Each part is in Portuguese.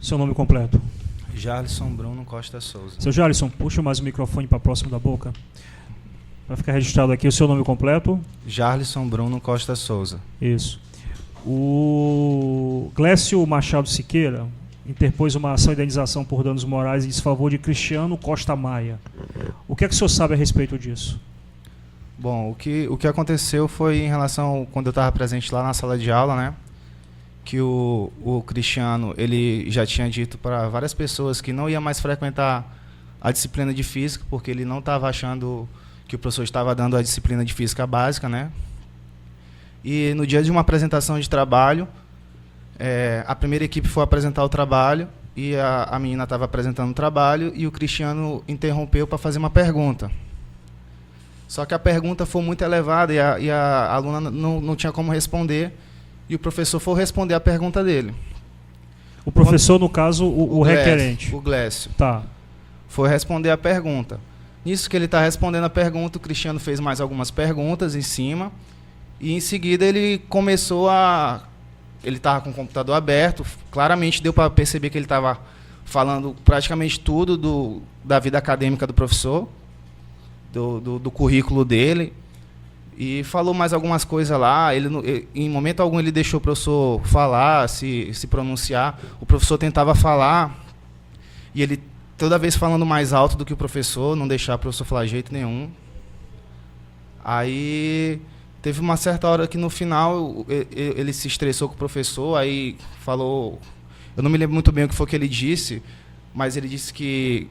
Seu nome completo. Jarlisson Bruno Costa Souza. Seu Jarlisson, puxa mais o microfone para próximo da boca. Vai ficar registrado aqui o seu nome completo. Jarlisson Bruno Costa Souza. Isso. O Glécio Machado Siqueira interpôs uma ação de indenização por danos morais em desfavor de Cristiano Costa Maia. O que é que o senhor sabe a respeito disso? Bom, o que aconteceu foi em relação, quando eu estava presente lá na sala de aula, né? Que o Cristiano, ele já tinha dito para várias pessoas que não ia mais frequentar a disciplina de física, porque ele não estava achando que o professor estava dando a disciplina de física básica, né? E no dia de uma apresentação de trabalho, a primeira equipe foi apresentar o trabalho e a menina estava apresentando o trabalho e o Cristiano interrompeu para fazer uma pergunta. Só que a pergunta foi muito elevada e a aluna não tinha como responder e o professor foi responder a pergunta dele. O professor, no caso, o requerente. O Glécio. Tá. Foi responder a pergunta. Nisso que ele está respondendo a pergunta, o Cristiano fez mais algumas perguntas em cima e em seguida ele começou a... Ele estava com o computador aberto, claramente deu para perceber que ele estava falando praticamente tudo da vida acadêmica do professor, do currículo dele, e falou mais algumas coisas lá. Em momento algum ele deixou o professor falar, se pronunciar. O professor tentava falar e ele toda vez falando mais alto do que o professor, não deixar o professor falar de jeito nenhum. Aí teve uma certa hora que no final ele se estressou com o professor, aí falou, eu não me lembro muito bem o que foi que ele disse, mas ele disse que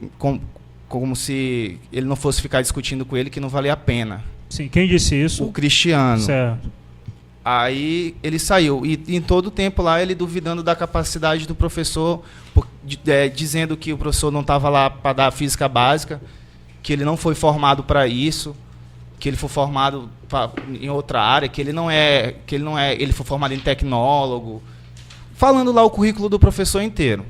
como se ele não fosse ficar discutindo com ele, que não valia a pena. Sim, quem disse isso? O Cristiano. Certo. Aí ele saiu, e em todo o tempo lá ele duvidando da capacidade do professor, dizendo que o professor não estava lá para dar física básica, que ele não foi formado para isso, que ele foi formado em outra área, ele foi formado em tecnólogo, falando lá o currículo do professor inteiro.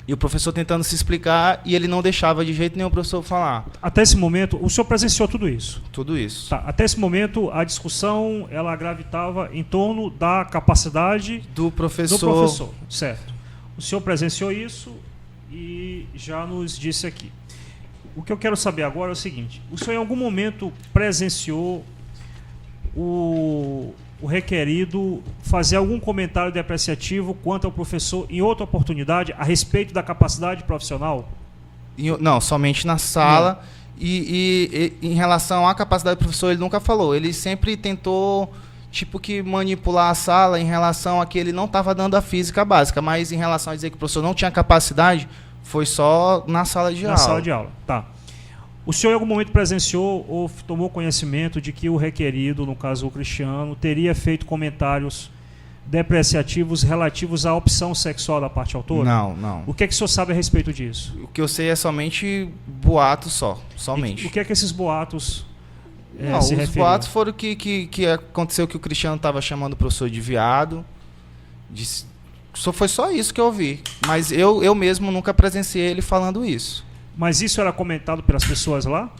E o professor tentando se explicar e ele não deixava de jeito nenhum o professor falar. Até esse momento, o senhor presenciou tudo isso? Tudo isso. Tá, até esse momento, a discussão ela gravitava em torno da capacidade do professor. Certo. O senhor presenciou isso e já nos disse aqui. O que eu quero saber agora é o seguinte: o senhor em algum momento presenciou o requerido fazer algum comentário depreciativo quanto ao professor em outra oportunidade a respeito da capacidade profissional? Não, somente na sala. E em relação à capacidade do professor, ele nunca falou. Ele sempre tentou que manipular a sala em relação a que ele não estava dando a física básica, mas em relação a dizer que o professor não tinha capacidade, foi só na sala de aula. Na sala de aula, tá. O senhor em algum momento presenciou ou tomou conhecimento de que o requerido, no caso o Cristiano, teria feito comentários depreciativos relativos à opção sexual da parte autora? Não. O que é que o senhor sabe a respeito disso? O que eu sei é somente boatos somente. E o que é que esses boatos se referiam? Os boatos foram que aconteceu que o Cristiano estava chamando o professor de viado. Foi só isso que eu ouvi. Mas eu mesmo nunca presenciei ele falando isso. Mas isso era comentado pelas pessoas lá?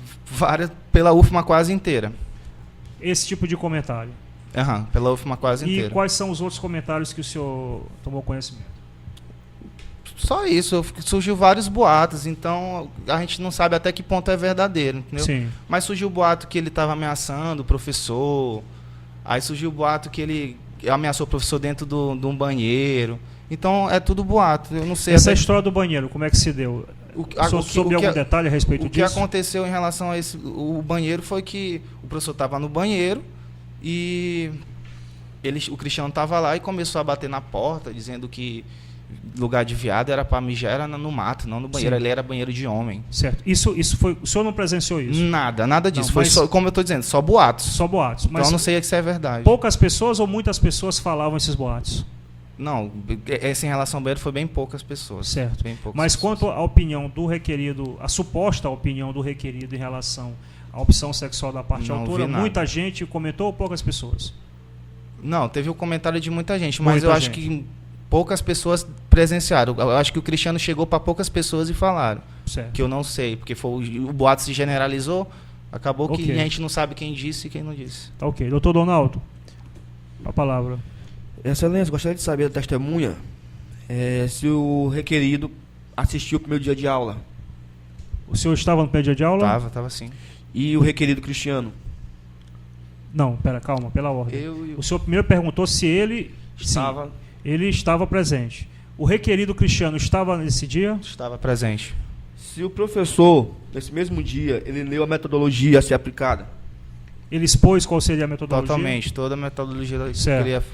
Pela UFMA quase inteira. Esse tipo de comentário? Pela UFMA quase inteira. E quais são os outros comentários que o senhor tomou conhecimento? Só isso. Surgiu vários boatos, então a gente não sabe até que ponto é verdadeiro, entendeu? Sim. Mas surgiu o boato que ele estava ameaçando o professor, aí surgiu o boato que ele ameaçou o professor dentro de um banheiro. Então é tudo boato, eu não sei. Essa história do banheiro, como é que se deu? Sobre algum detalhe a respeito disso? O que aconteceu em relação a o banheiro foi que o professor estava no banheiro e o Cristiano estava lá e começou a bater na porta, dizendo que lugar de viado era para mijar era no mato, não no banheiro. Sim. Ele era banheiro de homem. Certo. Isso foi. O senhor não presenciou isso? Nada disso. Não, foi só, como eu estou dizendo, só boatos. Só boatos. Então eu não sei se é verdade. Poucas pessoas ou muitas pessoas falavam esses boatos? Não, essa em relação ao banheiro foi bem poucas pessoas. Certo. Bem poucas Mas pessoas. Quanto à opinião do requerido, a suposta opinião do requerido em relação à opção sexual da parte autora, muita gente comentou ou poucas pessoas? Não, teve o comentário de muita gente, mas eu acho que poucas pessoas presenciaram. Eu acho que o Cristiano chegou para poucas pessoas e falaram. Certo. Que eu não sei, porque o boato se generalizou, acabou que a gente não sabe quem disse e quem não disse. Tá ok. Doutor Donaldo, a palavra. Excelência, gostaria de saber da testemunha Se o requerido assistiu o primeiro dia de aula. O senhor estava no primeiro dia de aula? Tava sim. E o requerido Cristiano? Não, calma, pela ordem. O O senhor primeiro perguntou se ele Estava. Sim, ele estava presente. O requerido Cristiano estava nesse dia? Estava presente. Se o professor, nesse mesmo dia, ele leu a metodologia a ser aplicada. Ele expôs qual seria a metodologia? Totalmente, toda a metodologia que Certo. ele ia...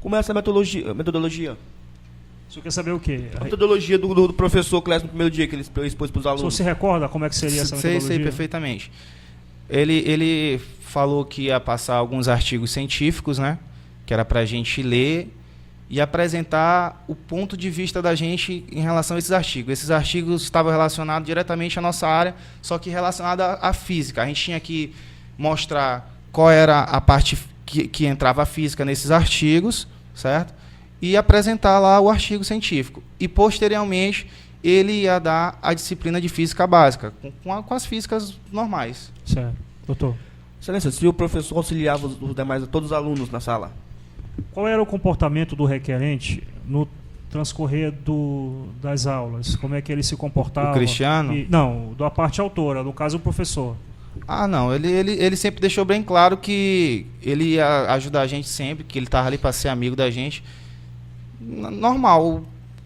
Como é essa metodologia? O senhor quer saber o quê? A metodologia do professor Clésio no primeiro dia que ele expôs para os O senhor alunos. se recorda como é que seria essa metodologia? Sei perfeitamente. Ele falou que ia passar alguns artigos científicos, né? Que era para a gente ler e apresentar o ponto de vista da gente em relação a esses artigos. Esses artigos estavam relacionados diretamente à nossa área, só que relacionada à física. A gente tinha que mostrar qual era a parte que entrava a física nesses artigos, certo? E apresentar lá o artigo científico. E, posteriormente, ele ia dar a disciplina de física básica, com as físicas normais. Certo. Doutor, Excelência, se o professor auxiliava os demais, todos os alunos na sala. qual era o comportamento do requerente no transcorrer das aulas? Como é que ele se comportava? O Cristiano? Não, da parte autora, no caso o professor. Não, ele sempre deixou bem claro que ele ia ajudar a gente sempre, que ele estava ali para ser amigo da gente. Normal,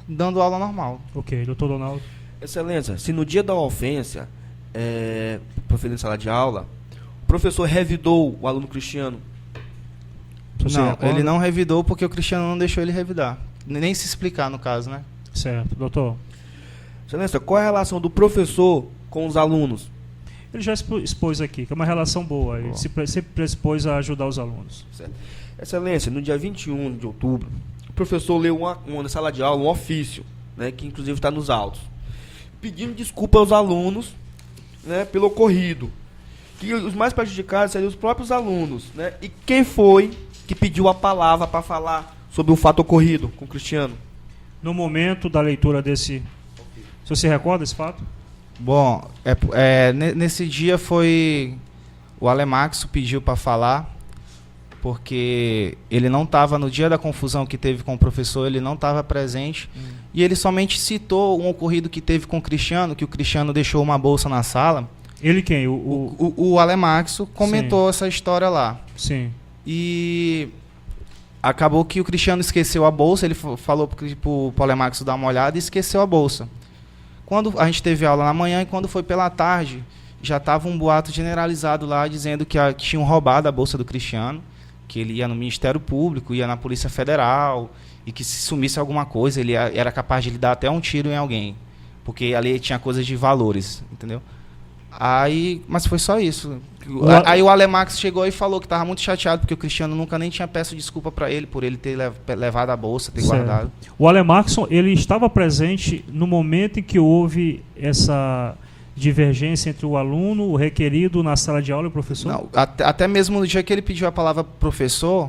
dando aula normal. Ok, doutor Donaldo. Excelência, se no dia da ofensa, proferido em sala de aula, o professor revidou o aluno Cristiano. Você Não, recorda? ele não revidou porque o Cristiano não deixou ele revidar. Nem se explicar, no caso, né? Certo, doutor. Excelência, qual é a relação do professor com os alunos? Ele já expôs aqui, que é uma relação boa. Ele sempre predispôs a ajudar os alunos. Certo. Excelência, no dia 21 de outubro, o professor leu na sala de aula um ofício, né, que inclusive está nos autos, pedindo desculpa aos alunos, né, pelo ocorrido. Que os mais prejudicados seriam os próprios alunos. Né? E quem foi que pediu a palavra para falar sobre o fato ocorrido com o Cristiano? No momento da leitura desse... O senhor se recorda desse fato? Bom, nesse dia foi... O Alemaxo pediu para falar, porque ele não estava no dia da confusão que teve com o professor, ele não estava presente. E ele somente citou um ocorrido que teve com o Cristiano, que o Cristiano deixou uma bolsa na sala. Ele quem? O Alemaxo comentou essa história lá. Sim. E acabou que o Cristiano esqueceu a bolsa, ele falou pro Alemaxo dar uma olhada e esqueceu a bolsa. Quando a gente teve aula na manhã e quando foi pela tarde, já estava um boato generalizado lá dizendo que tinham roubado a bolsa do Cristiano, que ele ia no Ministério Público, ia na Polícia Federal, e que se sumisse alguma coisa, ele era capaz de lhe dar até um tiro em alguém, porque ali tinha coisas de valores, entendeu? Mas foi só isso. Aí o Alemax chegou e falou que estava muito chateado, porque o Cristiano nunca nem tinha peço desculpa para ele, por ele ter levado a bolsa, ter guardado. O Alemaxson, ele estava presente no momento em que houve essa divergência entre o aluno, o requerido, na sala de aula e o professor? Não, até mesmo no dia que ele pediu a palavra professor,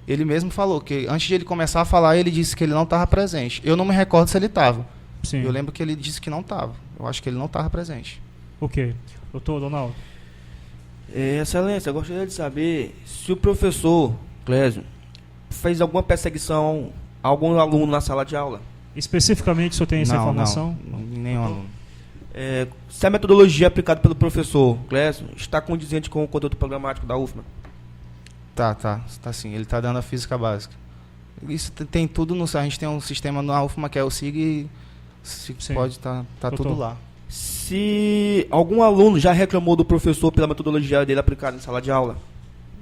ele mesmo falou que antes de ele começar a falar, ele disse que ele não estava presente. Eu não me recordo se ele estava. Sim. Eu lembro que ele disse que não estava. Eu acho que ele não estava presente. Ok. Doutor Donaldo. Excelência, eu gostaria de saber se o professor Clésio fez alguma perseguição a algum aluno na sala de aula. Especificamente, o senhor tem essa informação? Não, nenhum aluno. Se a metodologia aplicada pelo professor Clésio está condizente com o conteúdo programático da UFMA? Tá sim. Ele está dando a física básica. Isso tem tudo a gente tem um sistema na UFMA que é o SIG e pode estar tudo lá. Se algum aluno já reclamou do professor pela metodologia dele aplicada em sala de aula?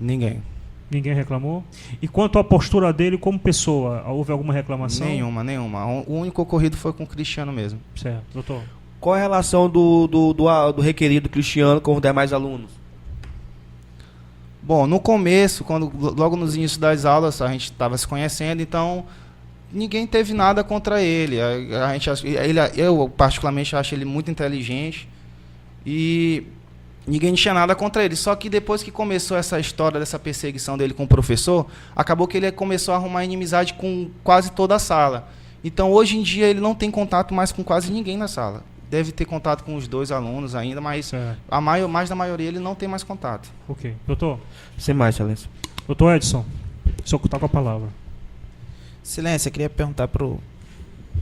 Ninguém. Ninguém reclamou? E quanto à postura dele como pessoa, houve alguma reclamação? Nenhuma. O único ocorrido foi com o Cristiano mesmo. Certo, doutor. Qual a relação do requerido Cristiano com os demais alunos? Bom, no começo, logo nos inícios das aulas, a gente estava se conhecendo, então ninguém teve nada contra ele. Eu particularmente acho ele muito inteligente e ninguém tinha nada contra ele. Só que depois que começou essa história dessa perseguição dele com o professor, acabou que ele começou a arrumar inimizade com quase toda a sala. Então, hoje em dia, ele não tem contato mais com quase ninguém na sala. Deve ter contato com os 2 alunos ainda, mas mais da maioria ele não tem mais contato. Ok. Doutor? Sem mais, excelência. Doutor Edson, o senhor está com a palavra. Excelência, eu queria perguntar para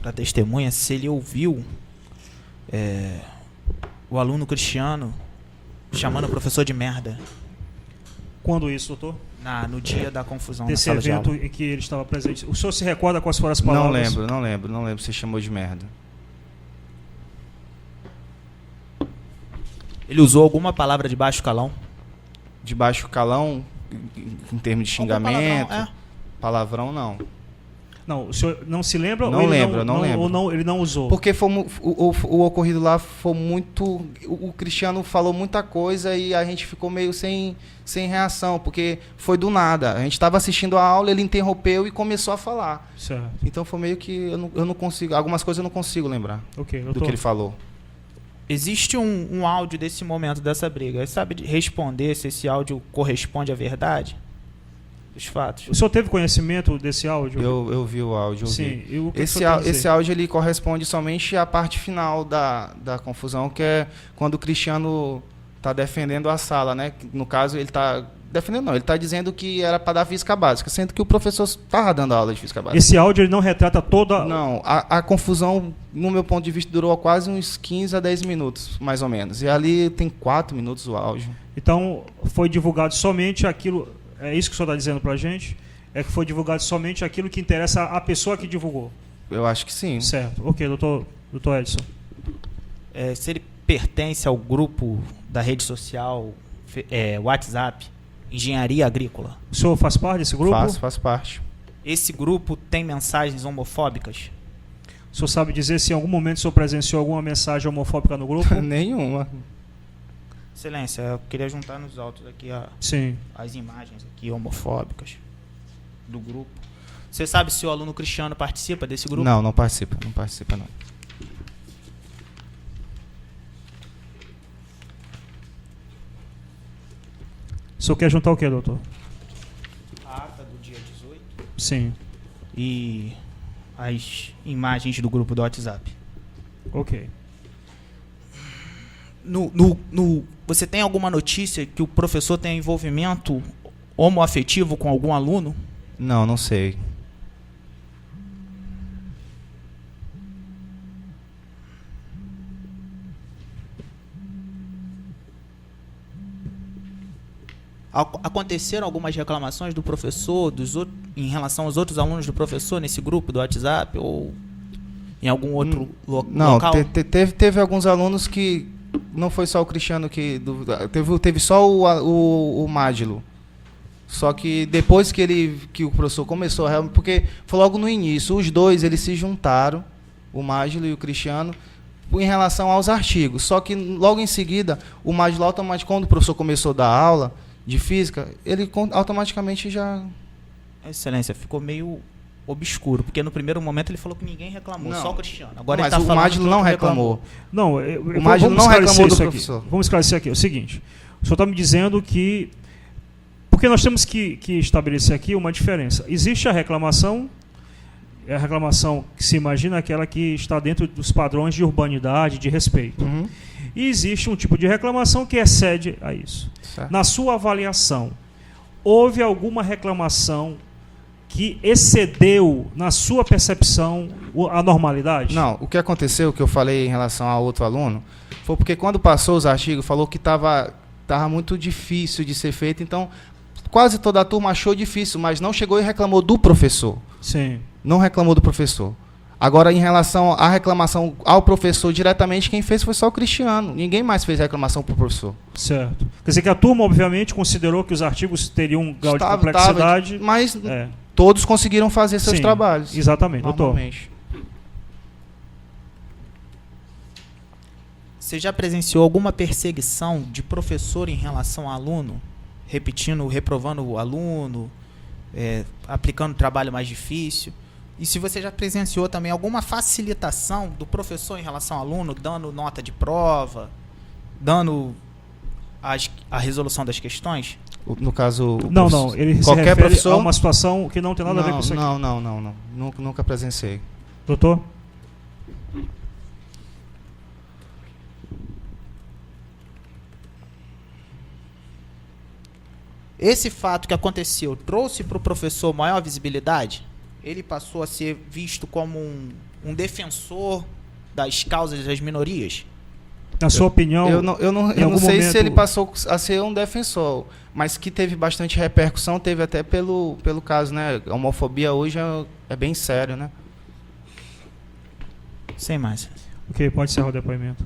a testemunha se ele ouviu o aluno Cristiano chamando o professor de merda Quando isso, doutor? no dia da confusão Desse na sala de evento aula. em que ele estava presente. O senhor se recorda quais foram as palavras? Não lembro se chamou de merda. Ele usou alguma palavra de baixo calão? De baixo calão, em termos de xingamento, Algum palavrão não. Não, o senhor não se lembra? Não ou ele lembro, não lembro. Ou não, ele não usou? Porque foi, o ocorrido lá foi muito... O Cristiano falou muita coisa e a gente ficou meio sem reação, porque foi do nada. A gente estava assistindo a aula, ele interrompeu e começou a falar. Certo. Então foi meio que eu não consigo... Algumas coisas eu não consigo lembrar Ok, do doutor. que ele falou. Existe um áudio desse momento, dessa briga. Ele sabe responder se esse áudio corresponde à verdade? Dos fatos? O senhor teve conhecimento desse áudio? Eu vi o áudio. Eu vi. Sim. E o que Esse, o senhor tem a dizer? esse áudio ele corresponde somente à parte final da confusão, que é quando o Cristiano está defendendo a sala, né? No caso, ele está defendendo, não, ele está dizendo que era para dar física básica, sendo que o professor estava dando aula de física básica. Esse áudio ele não retrata toda... Não, a confusão, no meu ponto de vista, durou quase uns 15 a 10 minutos, mais ou menos. E ali tem 4 minutos o áudio. Então, foi divulgado somente aquilo... É isso que o senhor está dizendo para a gente? É que foi divulgado somente aquilo que interessa à pessoa que divulgou? Eu acho que sim. Certo. Ok, doutor Edson. Se ele pertence ao grupo da rede social WhatsApp, Engenharia Agrícola, O senhor faz parte desse grupo? Faz parte. esse grupo tem mensagens homofóbicas? O senhor sabe dizer se em algum momento o senhor presenciou alguma mensagem homofóbica no grupo? Nenhuma. Excelência, eu queria juntar nos autos aqui Sim. as imagens aqui homofóbicas do grupo. Você sabe se o aluno Cristiano participa desse grupo? Não participa não. O senhor quer juntar o que, doutor? A ata do dia 18 Sim. e as imagens do grupo do WhatsApp. Ok. Você tem alguma notícia que o professor tem envolvimento homoafetivo com algum aluno? Não sei. Aconteceram algumas reclamações do professor em relação aos outros alunos do professor nesse grupo do WhatsApp ou em algum outro local? Teve alguns alunos que não foi só o Cristiano teve só o Mádilo. Só que depois que o professor começou porque foi logo no início, os dois eles se juntaram, o Mádilo e o Cristiano, em relação aos artigos. Só que logo em seguida, o Mádilo automaticamente, quando o professor começou a dar aula de física, ele automaticamente já... Excelência, ficou meio obscuro, porque no primeiro momento ele falou que ninguém reclamou, Não. só o Cristiano. Agora Mas ele tá o falando Mádilo que não outro reclamou. Não, O Mádilo não reclamou do professor. Vamos esclarecer aqui. É o seguinte, o senhor está me dizendo que... Porque nós temos que estabelecer aqui uma diferença. Existe a reclamação que se imagina aquela que está dentro dos padrões de urbanidade, de respeito. Uhum. E existe um tipo de reclamação que excede a isso. Certo. Na sua avaliação, houve alguma reclamação que excedeu, na sua percepção, a normalidade? Não, o que aconteceu, que eu falei em relação a outro aluno, foi porque quando passou os artigos, falou que estava muito difícil de ser feito, então quase toda a turma achou difícil, mas não chegou e reclamou do professor. Sim. Não reclamou do professor. Agora, em relação à reclamação ao professor diretamente, quem fez foi só o Cristiano. Ninguém mais fez reclamação para o professor. Certo. Quer dizer que a turma, obviamente, considerou que os artigos teriam um grau de complexidade. Mas todos conseguiram fazer seus Sim, trabalhos. Exatamente, doutor. Normalmente. Você já presenciou alguma perseguição de professor em relação a aluno? Reprovando o aluno, aplicando trabalho mais difícil? E se você já presenciou também alguma facilitação do professor em relação ao aluno, dando nota de prova, dando a resolução das questões? No caso... Não. Ele qualquer se refere professor... a uma situação que não tem nada a ver com isso aqui. Não. Nunca presenciei. Doutor? Esse fato que aconteceu trouxe para o professor maior visibilidade? ele passou a ser visto como um defensor das causas das minorias? Na sua opinião, Eu não em algum sei momento- se ele passou a ser um defensor, mas que teve bastante repercussão, teve até pelo caso, né? A homofobia hoje é bem sério, né? Sem mais. Ok, pode encerrar o depoimento.